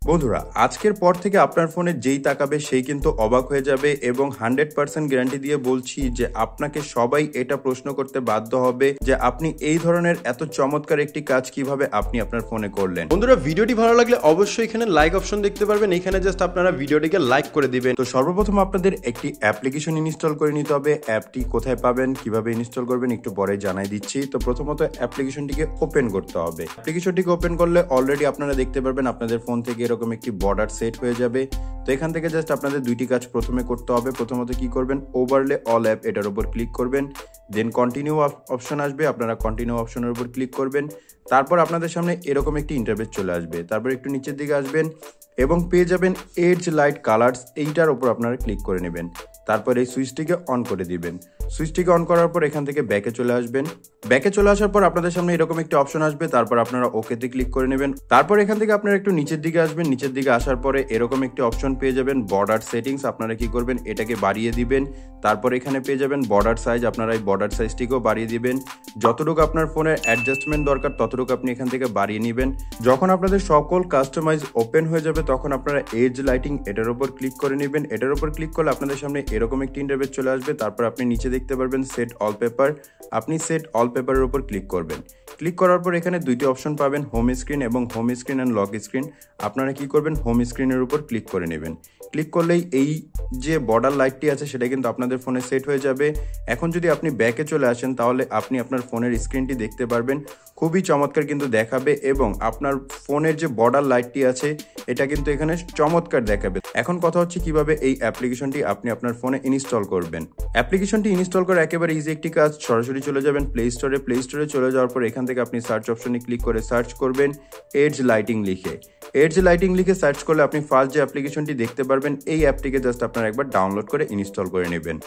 বন্ধুরা, আজকের পর থেকে আপনার ফোনে যেই তাকাবে সেই কিন্তু অবাক হয়ে যাবে এবং 100% গ্যারান্টি দিয়ে বলছি যে আপনাকে সবাই এটা প্রশ্ন করতে বাধ্য হবে যে আপনি এই ধরনের এত চমৎকার একটি কাজ কিভাবে আপনি আপনার ফোনে করলেন। বন্ধুরা, ভিডিওটি ভালো লাগলে অবশ্যই এখানে লাইক অপশন দেখতে পারবেন। এখানে জাস্ট আপনারা ভিডিওটিকে লাইক করে দিবেন। তো সর্বপ্রথম আপনাদের একটি অ্যাপ্লিকেশন ইনস্টল করে নিতে হবে। অ্যাপটি কোথায় পাবেন, কিভাবে ইনস্টল করবেন একটু পরে জানাই দিচ্ছি। তো প্রথমত অ্যাপ্লিকেশনটিকে ওপেন করতে হবে। অ্যাপ্লিকেশনটিকে ওপেন করলে অলরেডি আপনারা দেখতে পারবেন আপনাদের ফোন থেকে এরকম একটি বর্ডার সেট হয়ে যাবে। তো এখান থেকে জাস্ট আপনাদের দুইটি কাজ প্রথমে করতে হবে। প্রথমত কি করবেন, ওভারলে অল অ্যাপ এটার উপর ক্লিক করবেন, দেন কন্টিনিউ অপশন আসবে, আপনারা কন্টিনিউ অপশনের উপর ক্লিক করবেন। তারপর আপনাদের সামনে এরকম একটি ইন্টারফেস চলে আসবে। তারপর একটু নিচের দিকে আসবেন এবং পেয়ে যাবেন এজ লাইট কালার্স, এইটার উপর আপনারা ক্লিক করে নেবেন। তারপর এই সুইচটিকে অন করে দিবেন। সুইচটিকে অন করার পর এখান থেকে ব্যাকে চলে আসবেন। ব্যাকে চলে আসার পর আপনাদের সামনে এরকম একটি অপশন আসবে। তারপর আপনারা ওকেতে ক্লিক করে নেবেন। তারপর এখান থেকে আপনারা একটু নিচের দিকে আসবেন। নিচের দিকে আসার পরে এরকম একটি অপশন পেয়ে যাবেন বর্ডার সেটিংস। আপনারা কি করবেন, এটাকে বাড়িয়ে দিবেন। তারপর এখানে পেয়ে যাবেন বর্ডার সাইজ, আপনারা এই বর্ডার সাইজটিকেও বাড়িয়ে দিবেন। যতটুকু আপনার ফোনের অ্যাডজাস্টমেন্ট দরকার ততটুকু আপনি এখান থেকে বাড়িয়ে নেবেন। যখন আপনাদের সকল কাস্টমাইজ ওপেন হয়ে যাবে তখন আপনারা এজ লাইটিং এটার উপর ক্লিক করে নেবেন। এটার উপর ক্লিক করলে আপনাদের সামনে এরকম একটি ইন্টারফেস চলে আসবে। তারপর আপনি নিচে দেখতে পারবেন সেট অল পেপার, আপনি সেট অল পেপারের উপর ক্লিক করবেন। ক্লিক করার পর এখানে দুইটি অপশন পাবেন, হোম স্ক্রিন এবং home screen and lock screen. আপনারা কি করবেন, হোম স্ক্রিনের উপর ক্লিক করে নেবেন। ক্লিক করলেই এই যে বর্ডার লাইটটি আছে সেটা কিন্তু আপনাদের ফোনে সেট হয়ে যাবে। এখন যদি আপনি ব্যাকে চলে আসেন তাহলে আপনি আপনার ফোনের স্ক্রিনটি দেখতে পারবেন, খুবই চমৎকার কিন্তু দেখাবে এবং আপনার ফোনের যে বর্ডার লাইটটি আছে এটা কিন্তু এখানে চমৎকার দেখাবে। এখন কথা হচ্ছে কিভাবে এই অ্যাপ্লিকেশনটি আপনি আপনার ফোনে ইনস্টল করবেন। অ্যাপ্লিকেশনটি ইনস্টল করা একেবারে ইজি একটি কাজ। সরাসরি চলে যাবেন প্লে স্টোরে। প্লে স্টোরে চলে যাওয়ার পর এখান থেকে আপনি সার্চ অপশনে ক্লিক করে সার্চ করবেন এজ লাইটিং লিখে। এজ লাইটিং লিখে সার্চ করলে আপনি ফার্স্ট যে অ্যাপ্লিকেশনটি দেখতে পারবেন এই অ্যাপটিকে জাস্ট আপনারা একবার ডাউনলোড করে ইনস্টল করে নেবেন।